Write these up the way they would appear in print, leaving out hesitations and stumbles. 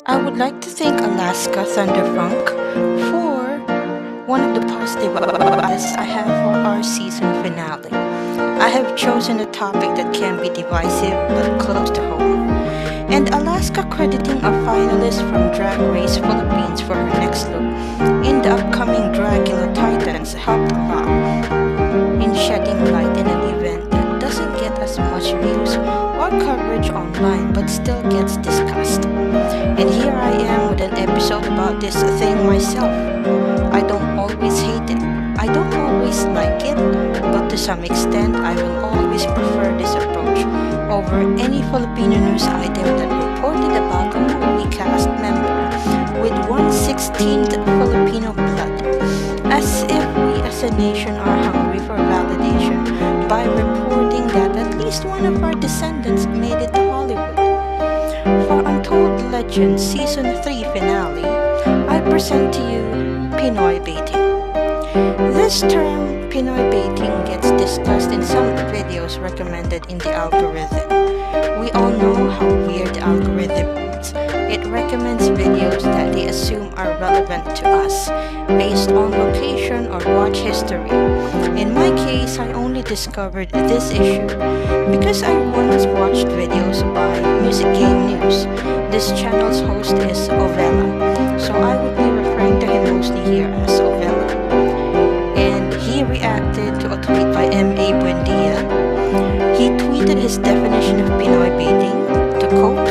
I would like to thank Alaska Thunderfunk for one of the positive advice I have for our season finale. I have chosen a topic that can be divisive but close to home, and Alaska crediting a finalist from Drag Race Philippines for her next look in the upcoming Dragula Titans helped a lot in shedding light in an event that doesn't get as much views or coverage online but still gets discussed. And here I am with an episode about this thing myself. I don't always hate it, I don't always like it, but to some extent I will always prefer this approach over any Filipino news item that reported about a movie cast member with 1/16th Filipino blood, as if we as a nation are hungry for validation by reporting that at least one of our descendants made it to Hollywood. For Untold Legends Season 3 finale, I present to you Pinoy baiting. This term, Pinoy baiting, gets discussed in some videos recommended in the algorithm. We all know how weird the algorithm is. It recommends videos that they assume are relevant to us, based on location or watch history. In my case, I only discovered this issue because I once watched videos by Music Game News. This channel's host is Ovella, so I would be referring to him mostly here as Ovella. And he reacted to a tweet by M.A. Buendia. He tweeted his definition of Pinoy baiting, to quote,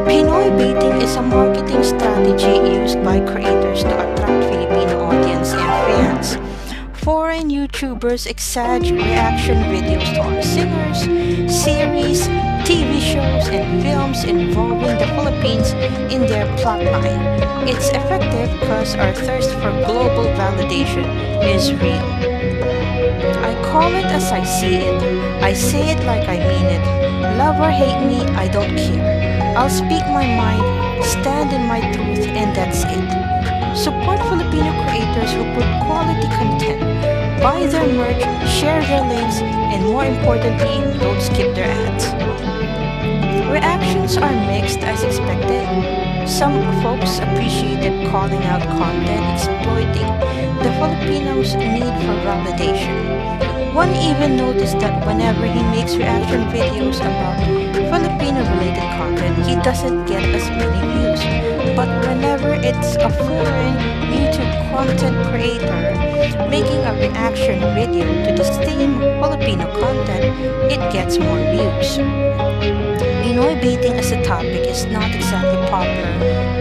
"Pinoy baiting is a marketing strategy used by creators to attract Filipino audience and fans. Foreign YouTubers exaggerate reaction videos to our singers, series, TV shows, and films involving the Philippines in their plotline. It's effective because our thirst for global validation is real. I call it as I see it. I say it like I mean it. Love or hate me, I don't care. I'll speak my mind, stand in my truth, and that's it. Support Filipino creators who put quality content. Buy their merch, share their links, and more importantly, don't skip their ads." Reactions are mixed as expected. Some folks appreciated calling out content exploiting the Filipinos' need for validation. One even noticed that whenever he makes reaction videos about Filipino-related content, he doesn't get as many views. But whenever it's a foreign YouTube content creator making a reaction video to the same Filipino content, it gets more views. Pinoy baiting as a topic is not exactly popular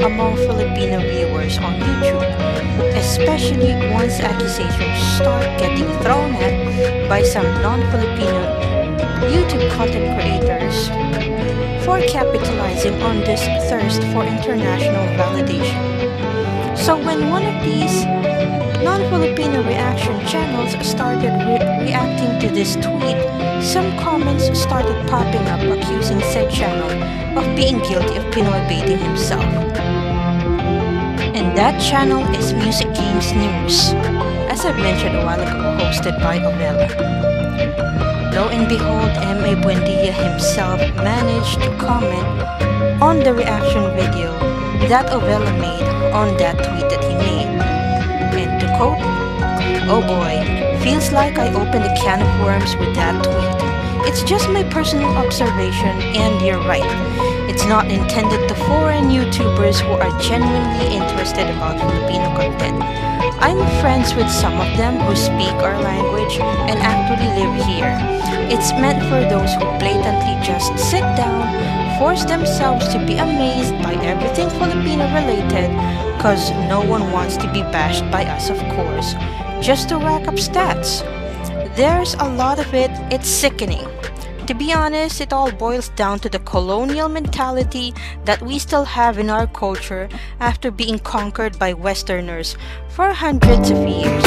among Filipino viewers on YouTube, especially once accusations start getting thrown at by some non-Filipino YouTube content creators for capitalizing on this thirst for international validation. So when one of these non-Filipino reaction channels started reacting to this tweet, some comments started popping up accusing said channel of being guilty of Pinoy baiting himself. And that channel is Music Games News, as I've mentioned a while ago, hosted by Ovella. Lo and behold, M.A. Buendia himself managed to comment on the reaction video that Ovella made on that tweet that he made. And to quote, "Oh boy, feels like I opened a can of worms with that tweet. It's just my personal observation, and you're right. It's not intended to foreign YouTubers who are genuinely interested about Filipino content. I'm friends with some of them who speak our language and actually live here. It's meant for those who blatantly just sit down, force themselves to be amazed by everything Filipino related, cause no one wants to be bashed by us, of course, just to rack up stats. There's a lot of it, it's sickening. To be honest, it all boils down to the colonial mentality that we still have in our culture after being conquered by Westerners for hundreds of years.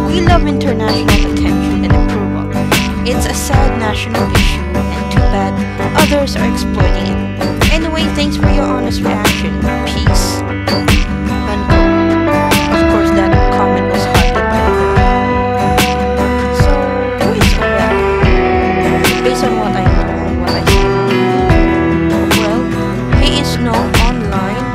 We love international attention and approval. It's a sad national issue, and too bad others are exploiting it. Anyway, thanks for your honest reaction. Peace. Unquote. Of course, that comment was hearted by Ovella. So, who is Ovella? Based on what I know and what I see, well, he is known online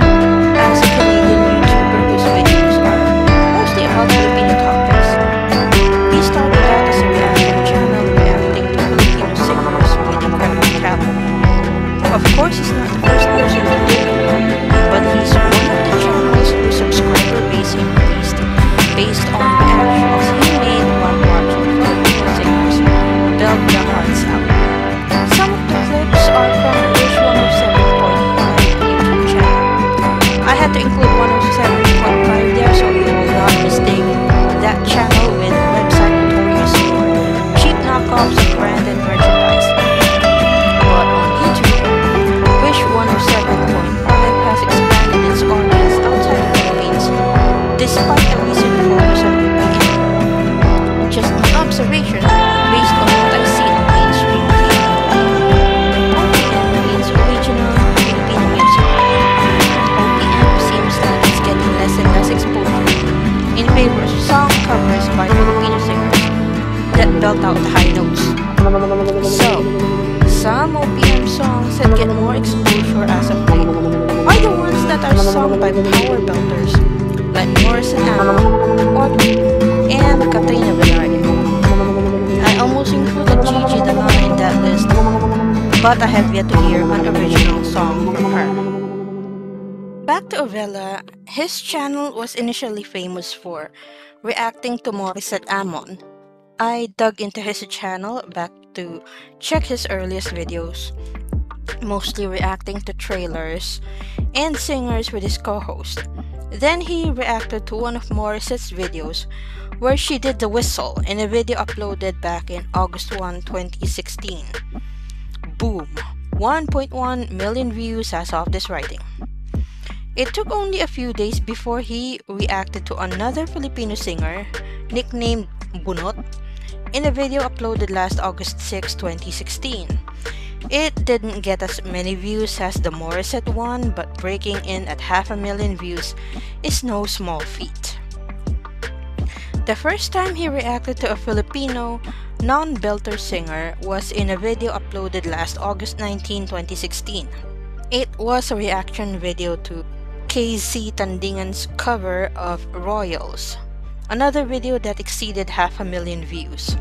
forgot to include 107.5 there so you will not mistake that channel with website notorious for cheap knockoffs of branded merchandise. But on YouTube, Wish 107.5 has expanded its audience outside the Philippines despite the recent focus on VPN. Just an observation based on what I see on mainstream media. OPM means original Filipino music. OPM seems like it's getting less and less exposure in favor of song covers by Filipino singers that belt out the high notes. So, some OPM songs that get more exposure as of late are the ones that are sung by power belters like Morris and Emmanuel and Katrina Velarde. I almost included Gigi Dalana in that list, but I have yet to hear an original song from her. Back to Ovella, his channel was initially famous for reacting to Morissette Amon. I dug into his channel back to check his earliest videos, mostly reacting to trailers and singers with his co-host. Then he reacted to one of Morissette's videos where she did the whistle in a video uploaded back in August 1, 2016. Boom! 1.1 million views as of this writing. It took only a few days before he reacted to another Filipino singer nicknamed Bunot in a video uploaded last August 6, 2016. It didn't get as many views as the Morissette one, but breaking in at 500,000 views is no small feat. The first time he reacted to a Filipino non-belter singer was in a video uploaded last August 19, 2016. It was a reaction video to KZ Tandingan's cover of Royals, another video that exceeded 500,000 views.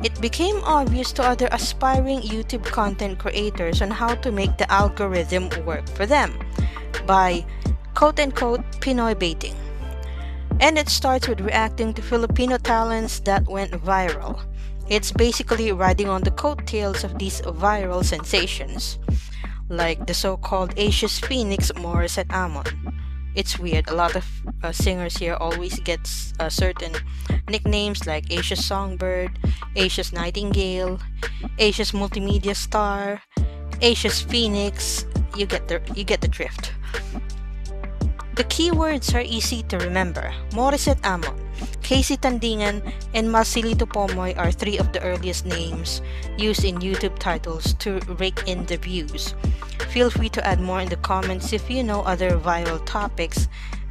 It became obvious to other aspiring YouTube content creators on how to make the algorithm work for them by quote-unquote Pinoy baiting. And it starts with reacting to Filipino talents that went viral. It's basically riding on the coattails of these viral sensations, like the so-called Asia's Phoenix Morissette Amon. It's weird, a lot of singers here always get certain nicknames like Asia's Songbird, Asia's Nightingale, Asia's Multimedia Star, Asia's Phoenix. You get the drift. The keywords are easy to remember. Morissette Amon, KZ Tandingan, and Marcelito Pomoy are three of the earliest names used in YouTube titles to rake in the views. Feel free to add more in the comments if you know other viral topics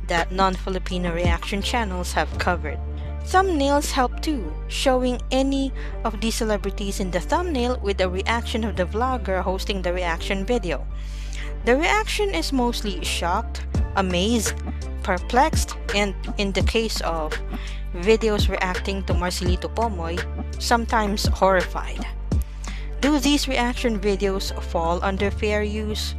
that non-Filipino reaction channels have covered. Thumbnails help too, showing any of these celebrities in the thumbnail with a reaction of the vlogger hosting the reaction video. The reaction is mostly shocked, amazed, perplexed, and in the case of videos reacting to Marcelito Pomoy, sometimes horrified. Do these reaction videos fall under fair use?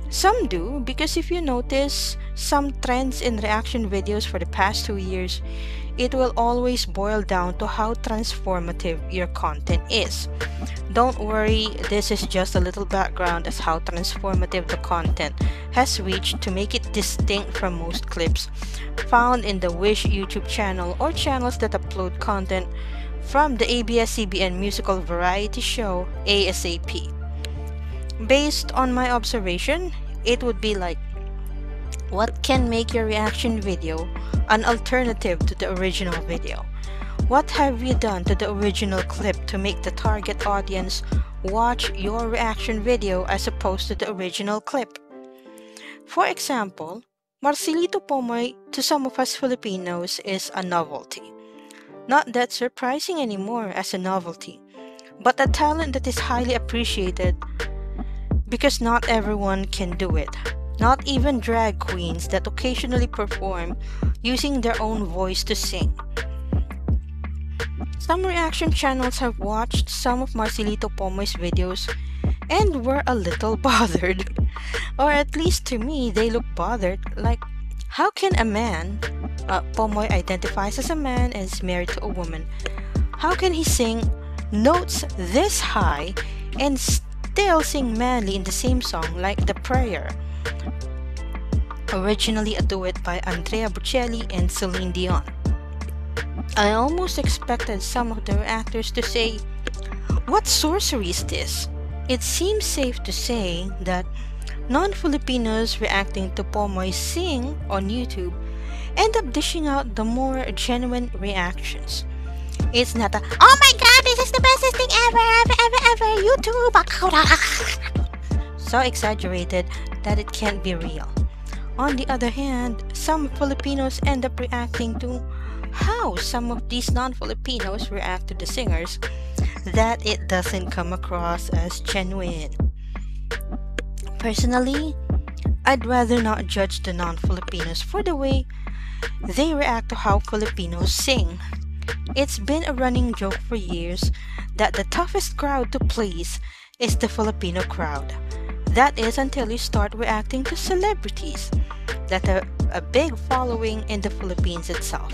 Some do, because if you notice some trends in reaction videos for the past 2 years, it will always boil down to how transformative your content is. Don't worry, this is just a little background as how transformative the content has reached to make it distinct from most clips found in the Wish YouTube channel or channels that upload content from the ABS-CBN musical variety show ASAP. Based on my observation, it would be like, what can make your reaction video an alternative to the original video? What have you done to the original clip to make the target audience watch your reaction video as opposed to the original clip? For example, Marcelito Pomoy to some of us Filipinos is a novelty. Not that surprising anymore as a novelty, but a talent that is highly appreciated because not everyone can do it. Not even drag queens that occasionally perform using their own voice to sing. Some reaction channels have watched some of Marcelito Pomoy's videos and were a little bothered. Or at least to me, they look bothered. Like, how can a man, Pomoy identifies as a man and is married to a woman, how can he sing notes this high and still sing manly in the same song like The Prayer? originally a duet by Andrea Bocelli and Celine Dion. I almost expected some of the reactors to say, "What sorcery is this?" It seems safe to say that non-Filipinos reacting to Pomoy Sing on YouTube end up dishing out the more genuine reactions. It's not a, "Oh my god, this is the bestest thing ever, YouTube!" So exaggerated that it can't be real. On the other hand, some Filipinos end up reacting to how some of these non-Filipinos react to the singers, that it doesn't come across as genuine. Personally, I'd rather not judge the non-Filipinos for the way they react to how Filipinos sing. It's been a running joke for years that the toughest crowd to please is the Filipino crowd. That is until you start reacting to celebrities that have a big following in the Philippines itself,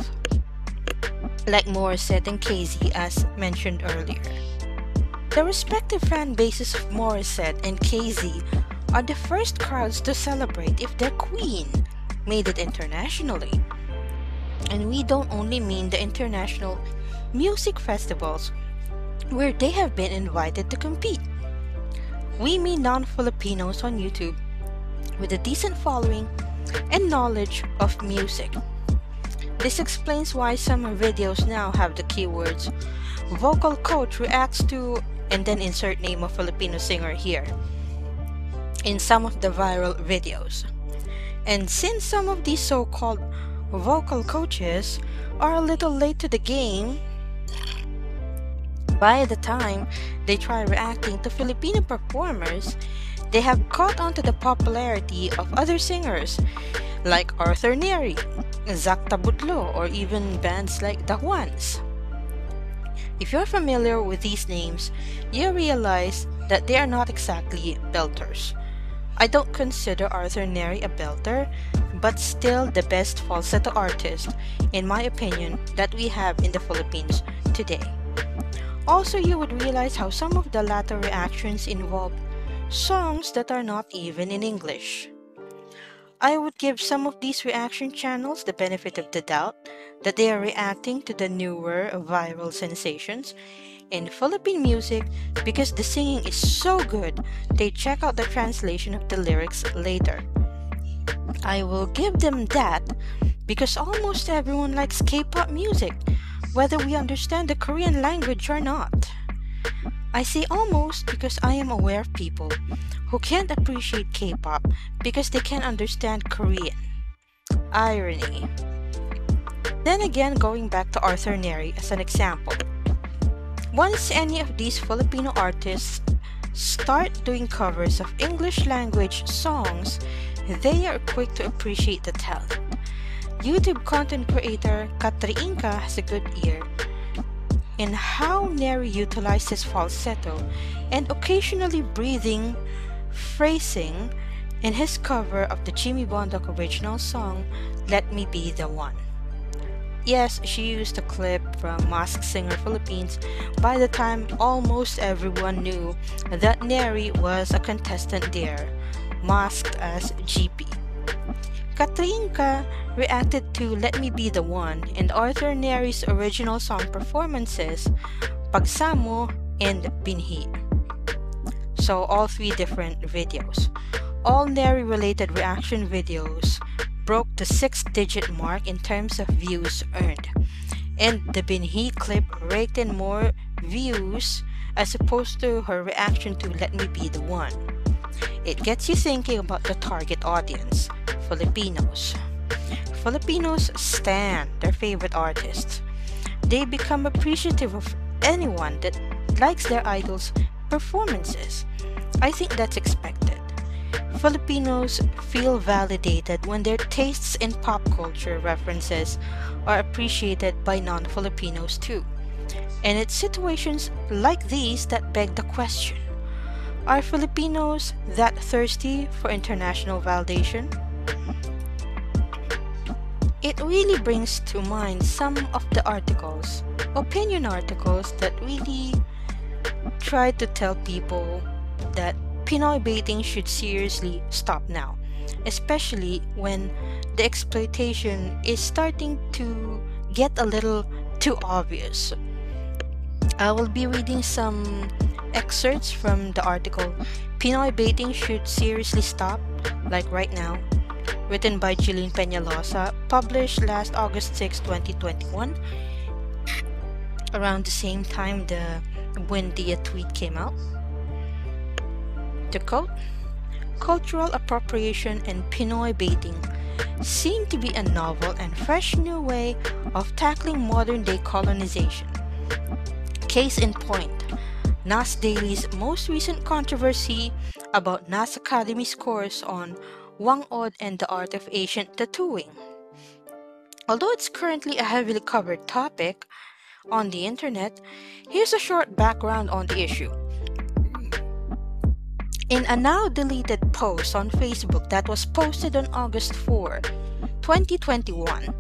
like Morissette and KZ as mentioned earlier. The respective fan bases of Morissette and KZ are the first crowds to celebrate if their queen made it internationally. And we don't only mean the international music festivals where they have been invited to compete. We mean non-Filipinos on YouTube with a decent following and knowledge of music. This explains why some videos now have the keywords "vocal coach reacts to" and then insert name of Filipino singer here in some of the viral videos. And since some of these so-called vocal coaches are a little late to the game, by the time they try reacting to Filipino performers, they have caught on to the popularity of other singers like Arthur Neri, Zach Tabudlo, or even bands like The Juans. If you're familiar with these names, you realize that they are not exactly belters. I don't consider Arthur Neri a belter, but still the best falsetto artist, in my opinion, that we have in the Philippines today. Also, you would realize how some of the latter reactions involve songs that are not even in English. I would give some of these reaction channels the benefit of the doubt that they are reacting to the newer viral sensations in Philippine music because the singing is so good they check out the translation of the lyrics later. I will give them that because almost everyone likes K-pop music, whether we understand the Korean language or not. I say almost because I am aware of people who can't appreciate K-pop because they can't understand Korean. Irony. Then again, going back to Arthur Neri as an example. Once any of these Filipino artists start doing covers of English language songs, they are quick to appreciate the talent. YouTube content creator Katriinka has a good ear in how Neri utilizes falsetto and occasionally breathing phrasing in his cover of the Jimmy Bondoc original song Let Me Be the One. Yes, she used a clip from Masked Singer Philippines by the time almost everyone knew that Neri was a contestant there, masked as GP. Katriinka reacted to Let Me Be the One and Arthur Neri's original song performances, Pagsamo and Binhi. So all three different videos. All Neri-related reaction videos broke the 6-digit mark in terms of views earned, and the Binhi clip raked in more views as opposed to her reaction to Let Me Be the One. It gets you thinking about the target audience, Filipinos. Filipinos stan their favorite artists. They become appreciative of anyone that likes their idols' performances. I think that's expected. Filipinos feel validated when their tastes in pop culture references are appreciated by non-Filipinos too. And it's situations like these that beg the question: are Filipinos that thirsty for international validation? It really brings to mind some of the articles, opinion articles, that really try to tell people that Pinoy baiting should seriously stop now. especially when the exploitation is starting to get a little too obvious. I will be reading some excerpts from the article Pinoy Baiting Should Seriously Stop, like right now, written by Jillian Peñalosa, published last August 6, 2021, around the same time when the tweet came out. The quote, "Cultural appropriation and Pinoy baiting seem to be a novel and fresh new way of tackling modern-day colonization. Case in point, Nas Daily's most recent controversy about Nas Academy's course on Wang Od and the Art of Ancient Tattooing. Although it's currently a heavily covered topic on the internet, here's a short background on the issue. In a now deleted post on Facebook that was posted on August 4, 2021,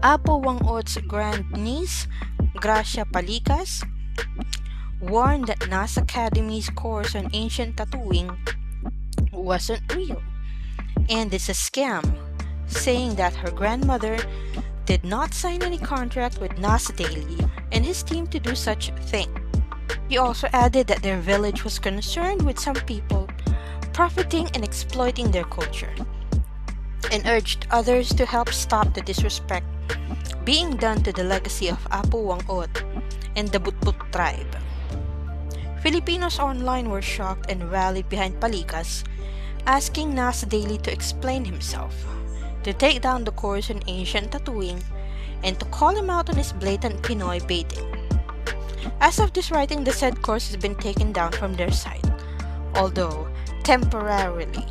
Apo Wang Od's grandniece, Gracia Palicas, warned that Nas Academy's course on ancient tattooing wasn't real and it's a scam, saying that her grandmother did not sign any contract with Nas Daily and his team to do such a thing. He also added that their village was concerned with some people profiting and exploiting their culture, and urged others to help stop the disrespect being done to the legacy of Apo Wang Od and the Butbut tribe. Filipinos online were shocked and rallied behind Palicas, asking Nas Daily to explain himself, to take down the course on ancient tattooing, and to call him out on his blatant Pinoy baiting. As of this writing, the said course has been taken down from their site, although temporarily.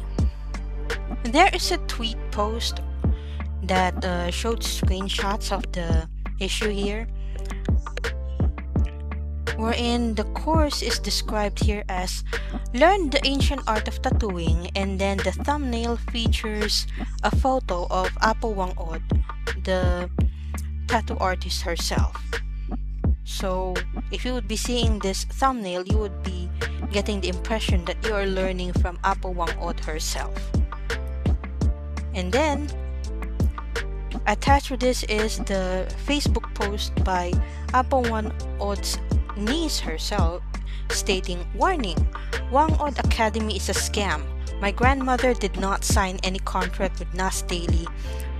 There is a tweet post that showed screenshots of the issue here, wherein the course is described here as "Learn the Ancient Art of Tattooing," and then the thumbnail features a photo of Apo Wang Od, the tattoo artist herself. So if you would be seeing this thumbnail, you would be getting the impression that you are learning from Apo Wang Od herself. And then attached to this is the Facebook post by Apo Wang Od's niece herself, stating, "Warning, Wang Od Academy is a scam. My grandmother did not sign any contract with Nas Daily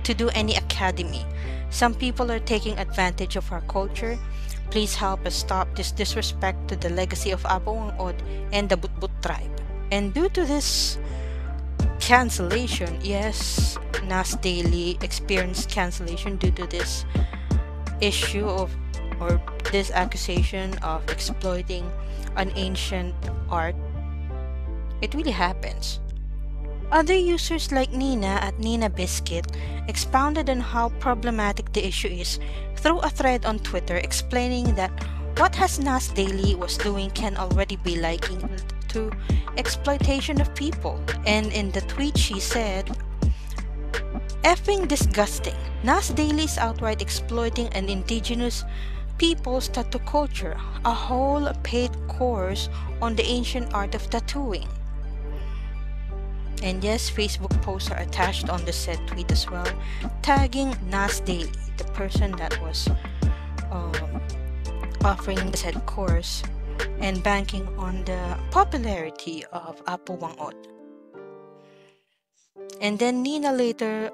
to do any academy. Some people are taking advantage of our culture. Please help us stop this disrespect to the legacy of Apo Wang Od and the Butbut tribe." And due to this cancellation, yes, Nas Daily experienced cancellation due to this issue of, or this accusation of exploiting an ancient art. It really happens. Other users like Nina at Nina Biscuit expounded on how problematic the issue is through a thread on Twitter, explaining that what has Nas Daily was doing can already be likened to exploitation of people. And in the tweet she said, "Effing disgusting. Nas Daily is outright exploiting an indigenous people's tattoo culture, a whole paid course on the ancient art of tattooing." And yes, Facebook posts are attached on the said tweet as well, tagging Nas Daily, the person that was offering the said course and banking on the popularity of Apo Wang Od. And then Nina later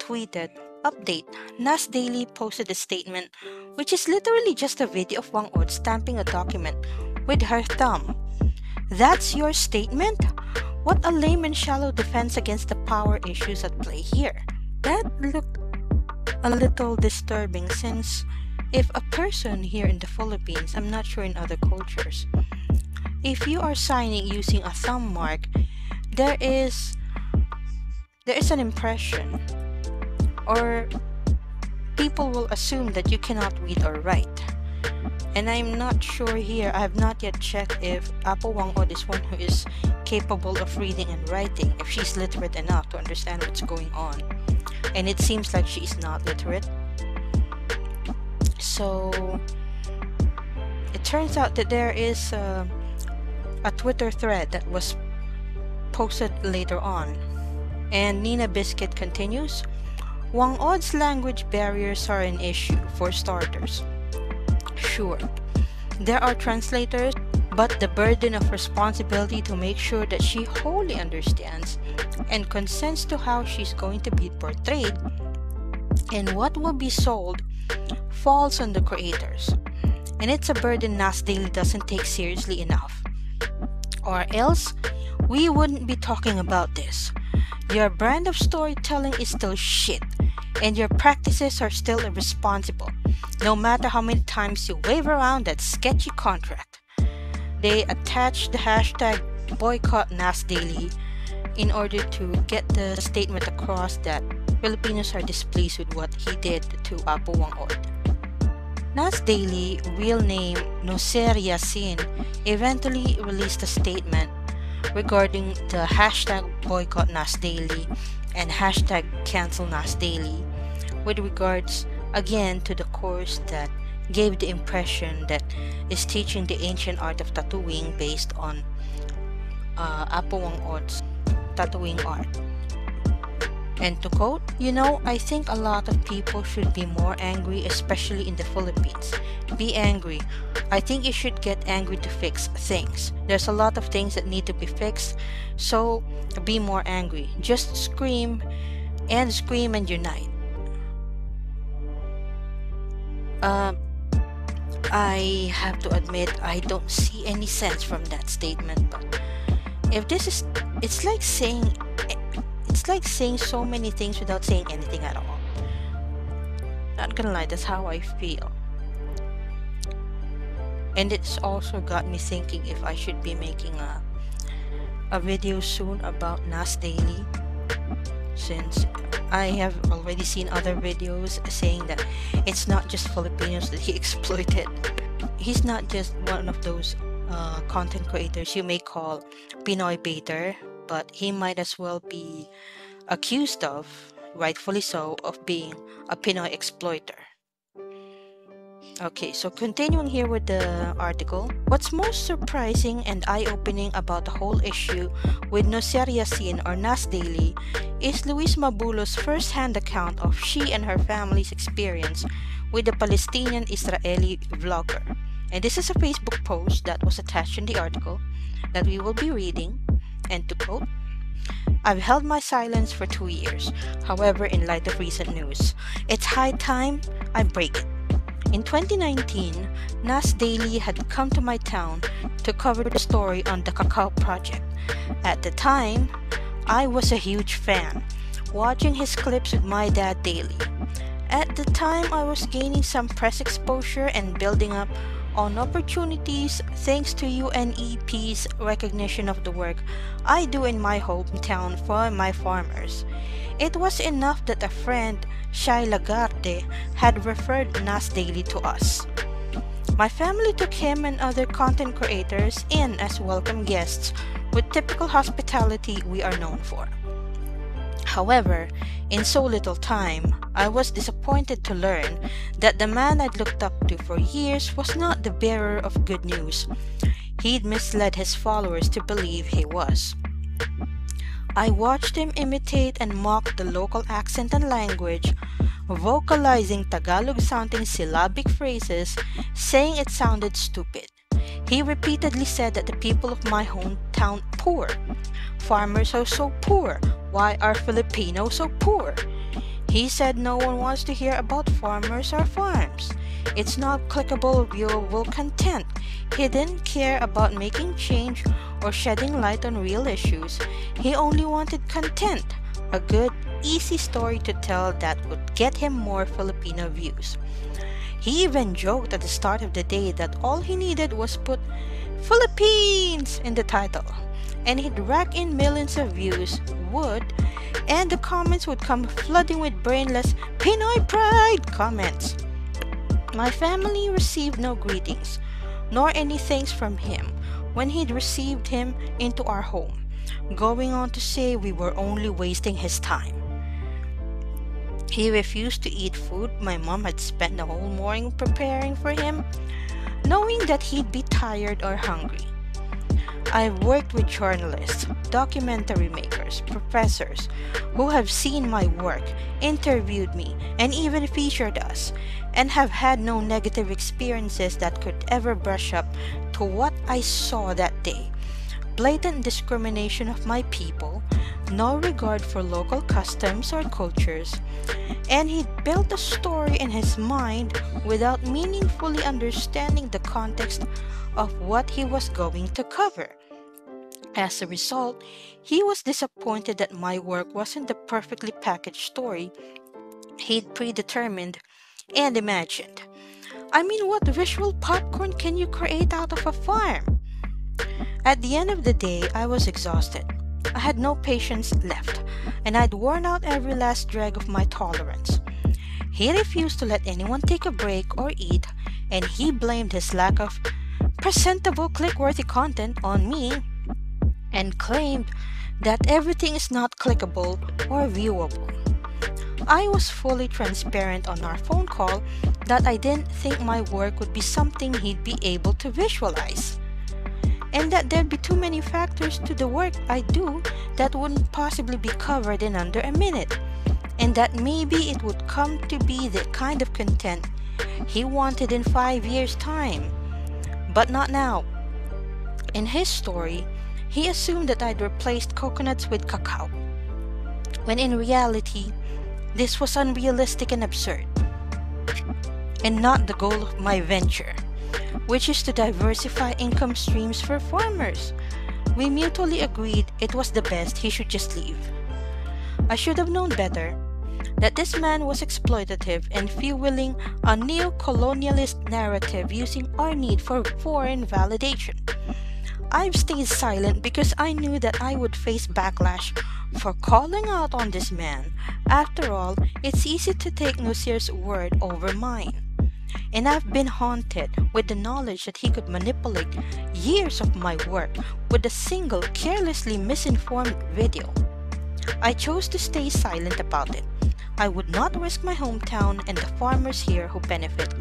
tweeted, "Update, Nas Daily posted a statement which is literally just a video of Wang Od stamping a document with her thumb. That's your statement? What a lame and shallow defense against the power issues at play here." That looked a little disturbing, since if a person here in the Philippines, I'm not sure in other cultures, if you are signing using a thumb mark, there is an impression, or people will assume that you cannot read or write. And I'm not sure here, I have not yet checked if Apo Wang Od is one who is capable of reading and writing, if she's literate enough to understand what's going on. And it seems like she is not literate. So it turns out that there is a Twitter thread that was posted later on And Nina Biscuit continues, Wang Od's language barriers are an issue, for starters. Sure, there are translators, but the burden of responsibility to make sure that she wholly understands and consents to how she's going to be portrayed and what will be sold falls on the creators. And it's a burden Nas Daily doesn't take seriously enough. Or else, we wouldn't be talking about this. Your brand of storytelling is still shit, and your practices are still irresponsible, no matter how many times you wave around that sketchy contract. They attached the hashtag boycott Nas Daily in order to get the statement across that Filipinos are displeased with what he did to Apo Wang Od. Nas Daily, real name Noser Yassin, eventually released a statement regarding the hashtag boycott Nas Daily and hashtag cancel Nas Daily with regards again to the course that gave the impression that is teaching the ancient art of tattooing based on Apo Wang Od's tattooing art. And to quote, I think a lot of people should be more angry, especially in the Philippines. Be angry. I think you should get angry to fix things. There's a lot of things that need to be fixed, so be more angry. Just scream and unite. I have to admit I don't see any sense from that statement, but if this is, it's like saying so many things without saying anything at all. Not gonna lie, that's how I feel. And it's also got me thinking if I should be making a video soon about Nas Daily, since I have already seen other videos saying that it's not just Filipinos that he exploited. He's not just one of those content creators you may call Pinoy baiter, but he might as well be accused of, rightfully so, of being a Pinoy exploiter. Okay, so continuing here with the article, what's most surprising and eye-opening about the whole issue with Noser Yassin or Nas Daily is Luis Mabulo's first-hand account of she and her family's experience with the Palestinian-Israeli vlogger. And this is a Facebook post that was attached in the article that we will be reading. And to quote, I've held my silence for 2 years. However, in light of recent news, it's high time I break it. In 2019, Nas Daily had come to my town to cover the story on the Cacao Project. At the time, I was a huge fan, watching his clips with my dad daily. At the time, I was gaining some press exposure and building up on opportunities thanks to UNEP's recognition of the work I do in my hometown for my farmers. It was enough that a friend, Shai Lagarde, had referred Nas Daily to us. My family took him and other content creators in as welcome guests with typical hospitality we are known for. However, in so little time, I was disappointed to learn that the man I'd looked up to for years was not the bearer of good news he'd misled his followers to believe he was. I watched him imitate and mock the local accent and language, vocalizing Tagalog-sounding syllabic phrases, saying it sounded stupid. He repeatedly said that the people of my hometown poor. Farmers are so poor. Why are Filipinos so poor? He said no one wants to hear about farmers or farms. It's not clickable, viewable content. He didn't care about making change or shedding light on real issues. He only wanted content, a good, easy story to tell that would get him more Filipino views. He even joked at the start of the day that all he needed was put Philippines in the title, and he'd rack in millions of views, and the comments would come flooding with brainless Pinoy pride comments. My family received no greetings, nor any thanks from him when he'd received him into our home, going on to say we were only wasting his time. He refused to eat food my mom had spent the whole morning preparing for him, knowing that he'd be tired or hungry. I've worked with journalists, documentary makers, professors who have seen my work, interviewed me, and even featured us, and have had no negative experiences that could ever brush up to what I saw that day. Blatant discrimination of my people, no regard for local customs or cultures, and he'd built a story in his mind without meaningfully understanding the context of what he was going to cover. As a result, he was disappointed that my work wasn't the perfectly packaged story he'd predetermined and imagined. I mean, what visual popcorn can you create out of a farm? At the end of the day, I was exhausted. I had no patience left, and I'd worn out every last drag of my tolerance. He refused to let anyone take a break or eat, and he blamed his lack of presentable click-worthy content on me, and claimed that everything is not clickable or viewable. I was fully transparent on our phone call that I didn't think my work would be something he'd be able to visualize, and that there'd be too many factors to the work I do that wouldn't possibly be covered in under a minute, and that maybe it would come to be the kind of content he wanted in 5 years' time, but not now. In his story, he assumed that I'd replaced coconuts with cacao, when in reality, this was unrealistic and absurd, and not the goal of my venture, which is to diversify income streams for farmers. We mutually agreed it was the best he should just leave. I should have known better, that this man was exploitative and fueling a neo-colonialist narrative using our need for foreign validation. I've stayed silent because I knew that I would face backlash for calling out on this man. After all, it's easy to take Nusir's word over mine. And I've been haunted with the knowledge that he could manipulate years of my work with a single carelessly misinformed video. I chose to stay silent about it. I would not risk my hometown and the farmers here who benefit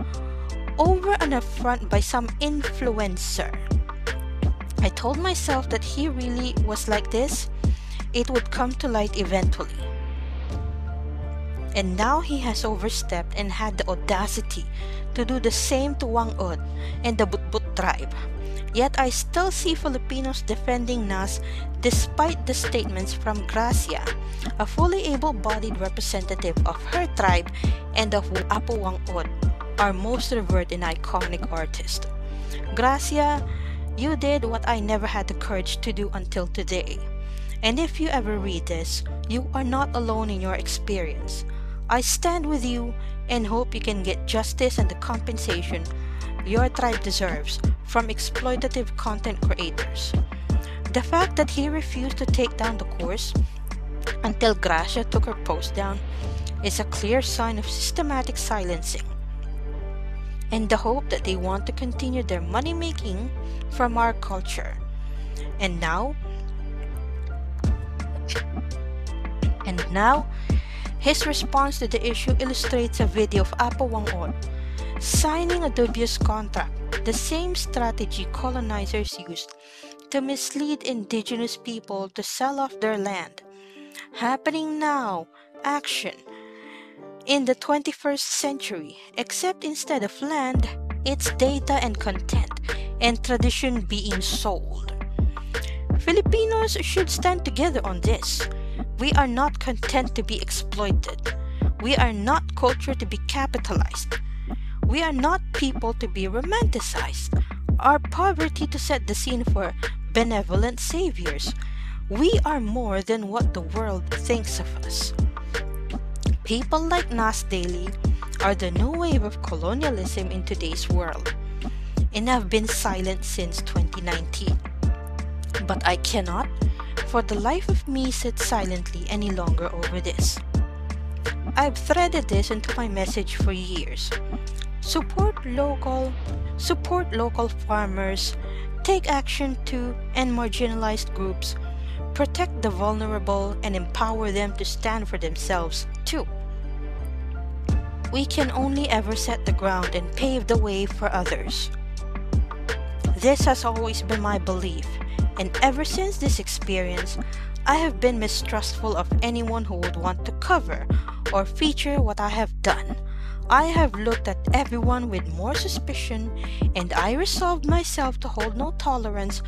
over an affront by some influencer. I told myself that he really was like this, it would come to light eventually. And now he has overstepped and had the audacity to do the same to Wang Od and the Butbut tribe. Yet I still see Filipinos defending Nas despite the statements from Gracia, a fully able-bodied representative of her tribe and of Apo Wang Od, our most revered and iconic artist. Gracia, you did what I never had the courage to do until today. And if you ever read this, you are not alone in your experience. I stand with you and hope you can get justice and the compensation your tribe deserves from exploitative content creators. The fact that he refused to take down the course until Gracia took her post down is a clear sign of systematic silencing, and the hope that they want to continue their money making from our culture. And now, his response to the issue illustrates a video of Apo Wang Od signing a dubious contract, the same strategy colonizers used to mislead indigenous people to sell off their land. Happening now, action, in the 21st century, except instead of land, it's data and content, and tradition being sold. Filipinos should stand together on this. We are not content to be exploited. We are not culture to be capitalized. We are not people to be romanticized. Our poverty to set the scene for benevolent saviors. We are more than what the world thinks of us. People like Nas Daily are the new wave of colonialism in today's world, and have been silent since 2019. But I cannot, for the life of me, sit silently any longer over this. I've threaded this into my message for years. Support local farmers, take action to end marginalized groups, protect the vulnerable, and empower them to stand for themselves too. We can only ever set the ground and pave the way for others. This has always been my belief, And ever since this experience, I have been mistrustful of anyone who would want to cover or feature what I have done. I have looked at everyone with more suspicion, and I resolved myself to hold no tolerance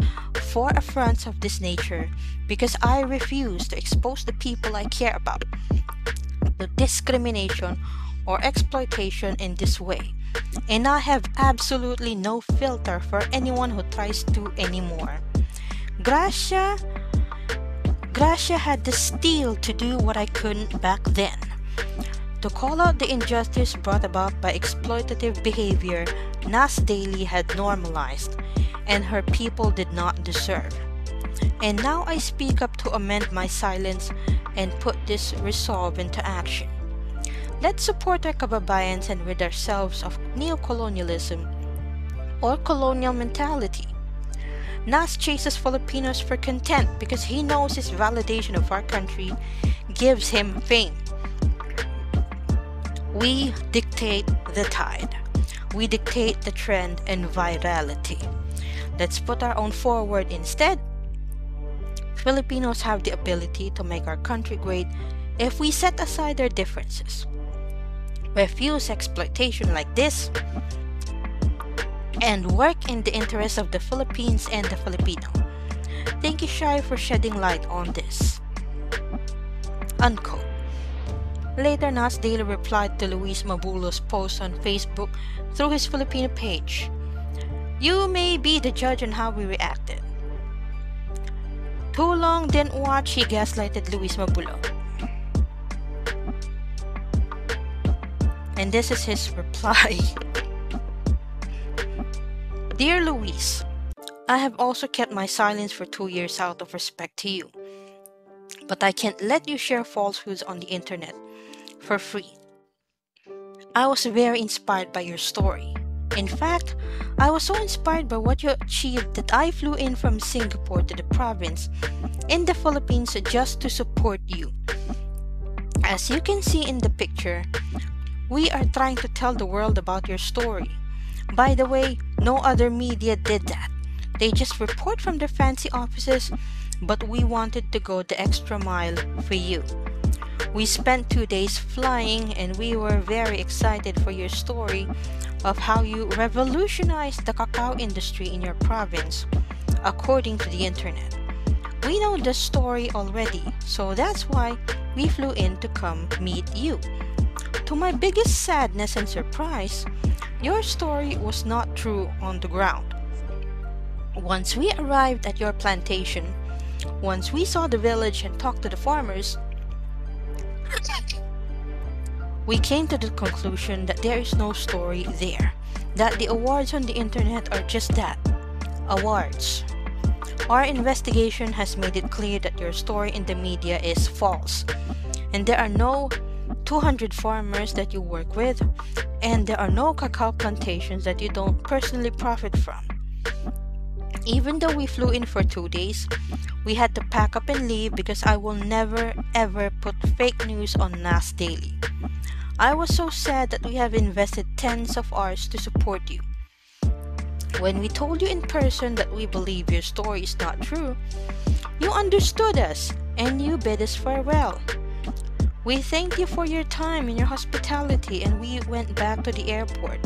for affronts of this nature, because I refuse to expose the people I care about to discrimination or exploitation in this way. And I have absolutely no filter for anyone who tries to anymore. Gracia had the steel to do what I couldn't back then. To call out the injustice brought about by exploitative behavior Nas Daily had normalized, and her people did not deserve. And now I speak up to amend my silence and put this resolve into action. Let's support our kababayans and rid ourselves of neocolonialism or colonial mentality. Nas chases Filipinos for content because he knows his validation of our country gives him fame. We dictate the tide. We dictate the trend and virality. Let's put our own forward instead. Filipinos have the ability to make our country great if we set aside their differences, refuse exploitation like this, and work in the interest of the Philippines and the Filipino. Thank you, Shai, for shedding light on this. Unquote. Later, Nas Daily replied to Luis Mabulo's post on Facebook through his Filipino page. You may be the judge on how we reacted. Too long didn't watch, he gaslighted Luis Mabulo. And this is his reply. Dear Luis, I have also kept my silence for 2 years out of respect to you. But I can't let you share falsehoods on the internet for free. I was very inspired by your story. In fact, I was so inspired by what you achieved that I flew in from Singapore to the province in the Philippines just to support you. As you can see in the picture, we are trying to tell the world about your story. By the way, no other media did that. They just report from their fancy offices, but we wanted to go the extra mile for you. We spent 2 days flying, and we were very excited for your story of how you revolutionized the cacao industry in your province, according to the internet. We know the story already, so that's why we flew in to come meet you. To my biggest sadness and surprise, your story was not true on the ground. Once we arrived at your plantation, once we saw the village and talked to the farmers, we came to the conclusion that there is no story there, that the awards on the internet are just that, awards. Our investigation has made it clear that your story in the media is false, and there are no 200 farmers that you work with, and there are no cacao plantations that you don't personally profit from. Even though we flew in for 2 days, we had to pack up and leave because I will never ever put fake news on Nas Daily. I was so sad that we have invested tens of hours to support you. When we told you in person that we believe your story is not true, you understood us and you bid us farewell. We thank you for your time and your hospitality, and we went back to the airport.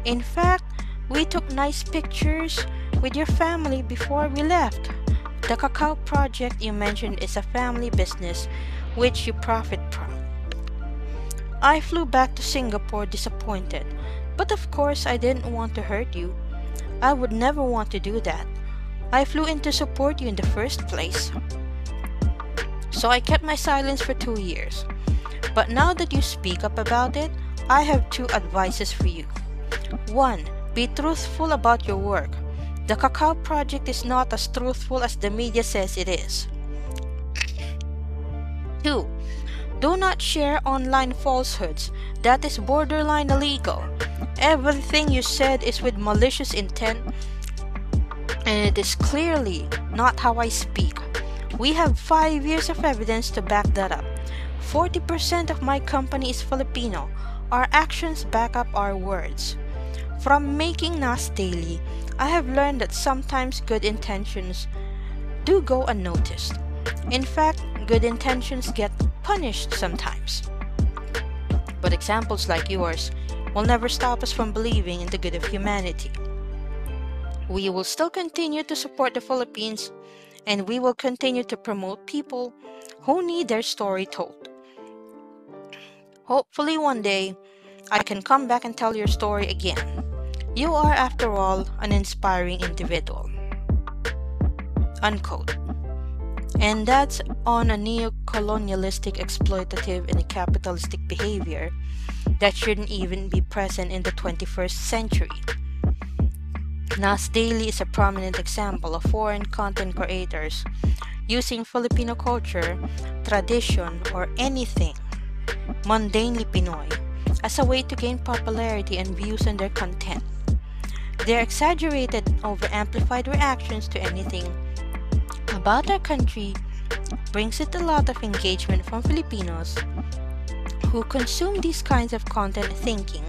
In fact, we took nice pictures with your family before we left. The cacao project you mentioned is a family business which you profit from. I flew back to Singapore disappointed, but of course I didn't want to hurt you. I would never want to do that. I flew in to support you in the first place. So I kept my silence for 2 years. But now that you speak up about it, I have 2 advices for you. 1. Be truthful about your work. The cacao project is not as truthful as the media says it is. 2. Do not share online falsehoods. That is borderline illegal. Everything you said is with malicious intent, and it is clearly not how I speak. We have 5 years of evidence to back that up. 40% of my company is Filipino. Our actions back up our words. From making Nas Daily, I have learned that sometimes good intentions do go unnoticed. In fact, good intentions get punished sometimes. But examples like yours will never stop us from believing in the good of humanity. We will still continue to support the Philippines, and we will continue to promote people who need their story told. Hopefully one day, I can come back and tell your story again. You are, after all, an inspiring individual. Unquote. And that's on a neo-colonialistic, exploitative, and capitalistic behavior that shouldn't even be present in the 21st century. Nas Daily is a prominent example of foreign content creators using Filipino culture, tradition, or anything mundanely Pinoy as a way to gain popularity and views on their content. Their exaggerated and over-amplified reactions to anything about our country brings it a lot of engagement from Filipinos who consume these kinds of content thinking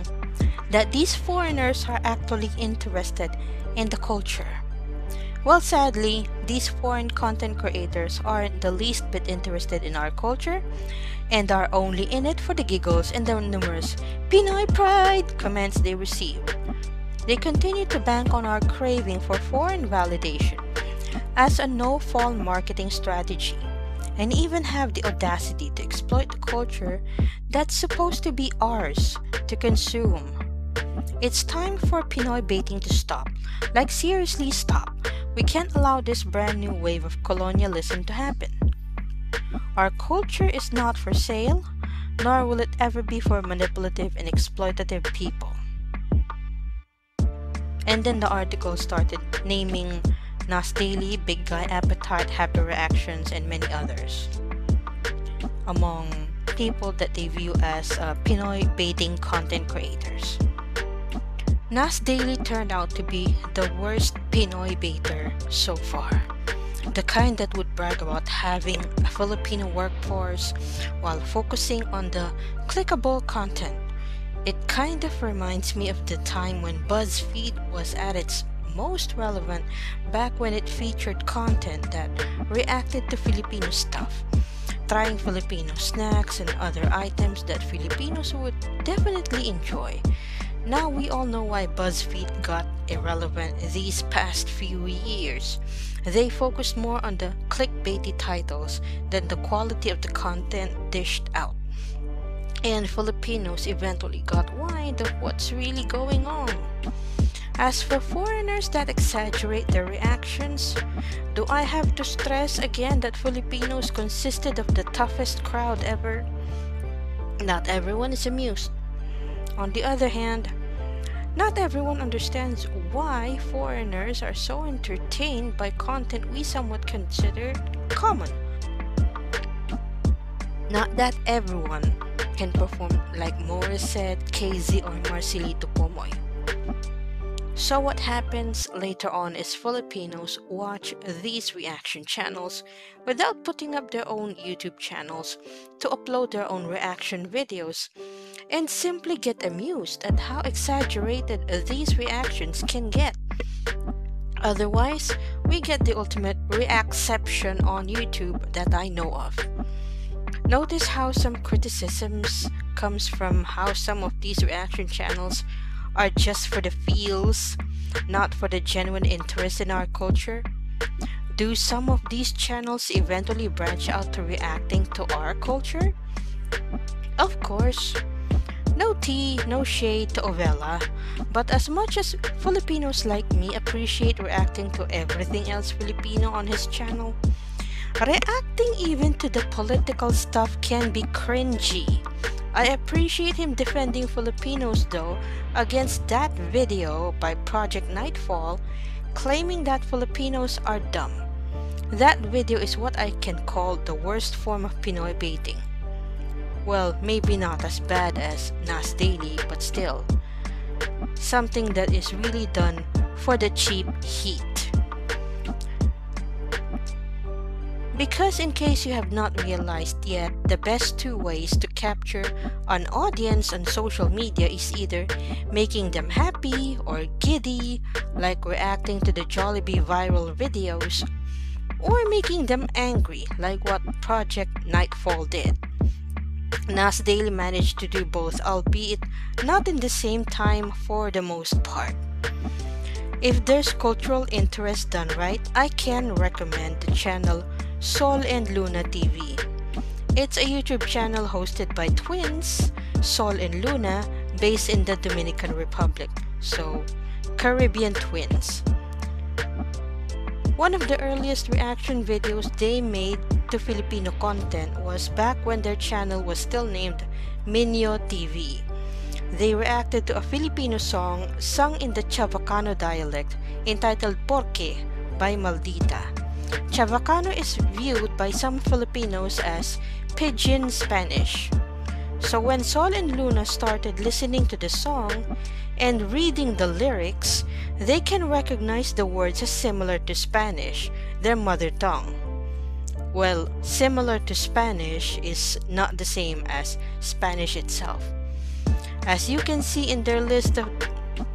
that these foreigners are actually interested in the culture. Well, sadly, these foreign content creators aren't the least bit interested in our culture and are only in it for the giggles and the numerous Pinoy pride comments they receive. They continue to bank on our craving for foreign validation as a no-fall marketing strategy, and even have the audacity to exploit the culture that's supposed to be ours to consume. It's time for Pinoy baiting to stop. Like, seriously stop. We can't allow this brand new wave of colonialism to happen. Our culture is not for sale, nor will it ever be for manipulative and exploitative people. And then the article started naming Nas Daily, Big Guy Appetite, Happy Reactions, and many others among people that they view as Pinoy baiting content creators. Nas Daily turned out to be the worst Pinoy baiter so far. The kind that would brag about having a Filipino workforce while focusing on the clickable content. It kind of reminds me of the time when BuzzFeed was at its most relevant, back when it featured content that reacted to Filipino stuff, trying Filipino snacks and other items that Filipinos would definitely enjoy. Now we all know why BuzzFeed got irrelevant these past few years. They focused more on the clickbaity titles than the quality of the content dished out. And Filipinos eventually got wind of what's really going on. As for foreigners that exaggerate their reactions, do I have to stress again that Filipinos consisted of the toughest crowd ever? Not everyone is amused. On the other hand, not everyone understands why foreigners are so entertained by content we somewhat consider common. Not that everyone can perform like Morissette, KZ, or Marcelito Pomoy. So what happens later on is Filipinos watch these reaction channels without putting up their own YouTube channels to upload their own reaction videos, and simply get amused at how exaggerated these reactions can get. Otherwise, we get the ultimate reacception on YouTube that I know of. Notice how some criticisms comes from how some of these reaction channels are just for the feels, not for the genuine interest in our culture. Do some of these channels eventually branch out to reacting to our culture? Of course. No tea, no shade to Ovella, but as much as Filipinos like me appreciate reacting to everything else Filipino on his channel, reacting even to the political stuff can be cringy. I appreciate him defending Filipinos though against that video by Project Nightfall claiming that Filipinos are dumb. That video is what I can call the worst form of Pinoy baiting. Well, maybe not as bad as Nas Daily, but still, something that is really done for the cheap heat. Because in case you have not realized yet, the best two ways to capture an audience on social media is either making them happy or giddy, like reacting to the Jollibee viral videos, or making them angry, like what Project Nightfall did. Nas Daily managed to do both, albeit not in the same time for the most part. If there's cultural interest done right, I can recommend the channel Sol and Luna TV. It's a YouTube channel hosted by twins, Sol and Luna, based in the Dominican Republic, so Caribbean twins. One of the earliest reaction videos they made to Filipino content was back when their channel was still named Minyo TV. They reacted to a Filipino song sung in the Chavacano dialect entitled Porque by Maldita. Chavacano is viewed by some Filipinos as Pidgin Spanish. So when Sol and Luna started listening to the song and reading the lyrics, they can recognize the words as similar to Spanish, their mother tongue. Well, similar to Spanish is not the same as Spanish itself. As you can see in their list of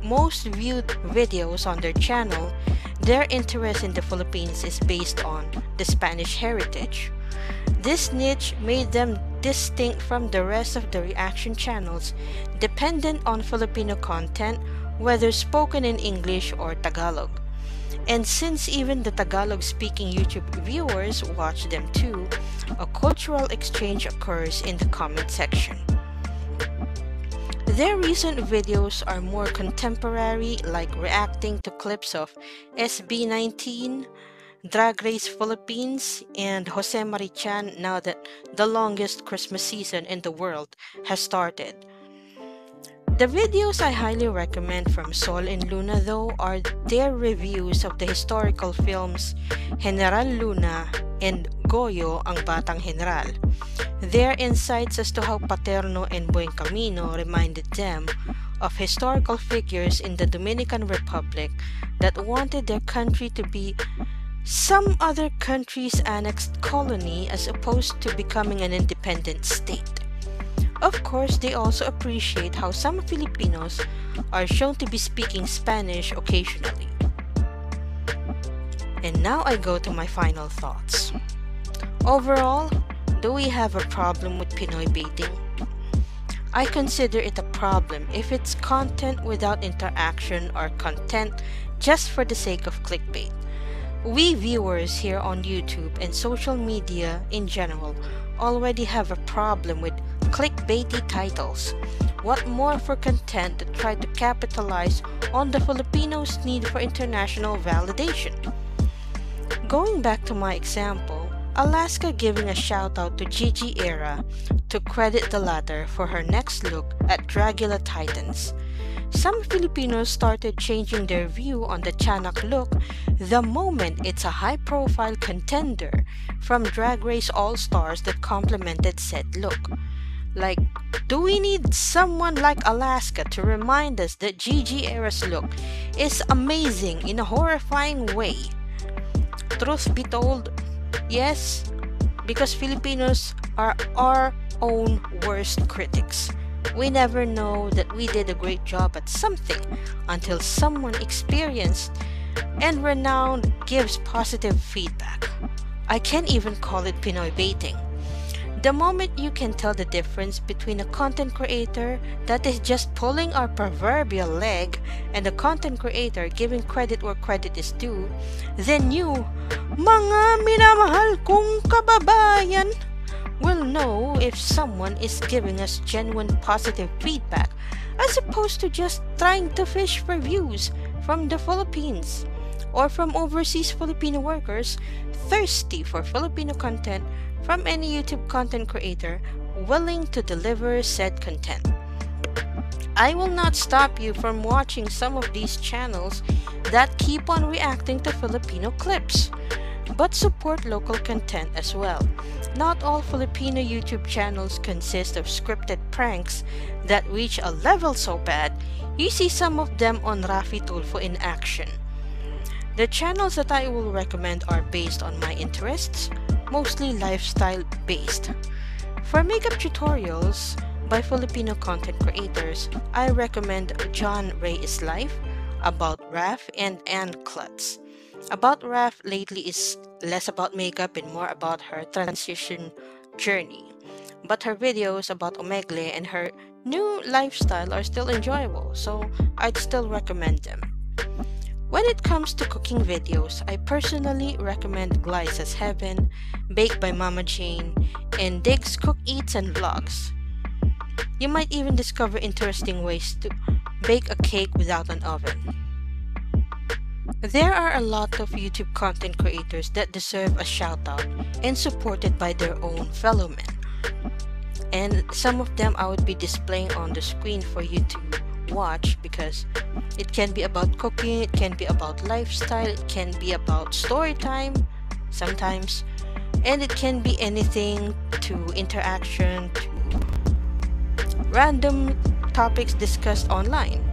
most viewed videos on their channel, their interest in the Philippines is based on the Spanish heritage. This niche made them distinct from the rest of the reaction channels dependent on Filipino content, whether spoken in English or Tagalog. And since even the Tagalog-speaking YouTube viewers watch them too, a cultural exchange occurs in the comment section. Their recent videos are more contemporary, like reacting to clips of SB19, Drag Race Philippines, and Jose Marichan now that the longest Christmas season in the world has started. The videos I highly recommend from Sol and Luna though are their reviews of the historical films General Luna and Goyo ang Batang General. Their insights as to how Paterno and Buen Camino reminded them of historical figures in the Dominican Republic that wanted their country to be some other country's annexed colony as opposed to becoming an independent state. Of course, they also appreciate how some Filipinos are shown to be speaking Spanish occasionally. And now I go to my final thoughts. Overall, do we have a problem with Pinoy baiting? I consider it a problem if it's content without interaction or content just for the sake of clickbait. We viewers here on YouTube and social media in general already have a problem with clickbaity titles. What more for content that try to capitalize on the Filipinos' need for international validation? Going back to my example, Alaska giving a shout out to Gigi Era to credit the latter for her next look at Dragula Titans. Some Filipinos started changing their view on the Tiyanak look the moment it's a high-profile contender from Drag Race All-Stars that complemented said look. Like, do we need someone like Alaska to remind us that Gigi Era's look is amazing in a horrifying way? Truth be told, yes, because Filipinos are our own worst critics. We never know that we did a great job at something until someone experienced and renowned gives positive feedback. I can't even call it Pinoy baiting. The moment you can tell the difference between a content creator that is just pulling our proverbial leg and a content creator giving credit where credit is due, then you, mga minamahal kong kababayan, will know if someone is giving us genuine positive feedback as opposed to just trying to fish for views from the Philippines or from overseas Filipino workers thirsty for Filipino content from any YouTube content creator willing to deliver said content. I will not stop you from watching some of these channels that keep on reacting to Filipino clips, but support local content as well. Not all Filipino YouTube channels consist of scripted pranks that reach a level so bad you see some of them on Rafi Tulfo in action. The channels that I will recommend are based on my interests, mostly lifestyle based. For makeup tutorials by Filipino content creators, I recommend John Ray is Life, About Raf, and Ann Klutz. About Raf lately is less about makeup and more about her transition journey. But her videos about Omegle and her new lifestyle are still enjoyable, so I'd still recommend them. When it comes to cooking videos, I personally recommend Glyce's Heaven, Baked by Mama Jane, and Dig's Cook Eats and Vlogs. You might even discover interesting ways to bake a cake without an oven. There are a lot of YouTube content creators that deserve a shout out and supported by their own fellow men. And some of them I would be displaying on the screen for you to watch because it can be about cooking, it can be about lifestyle, it can be about story time sometimes, and it can be anything to interaction to random topics discussed online.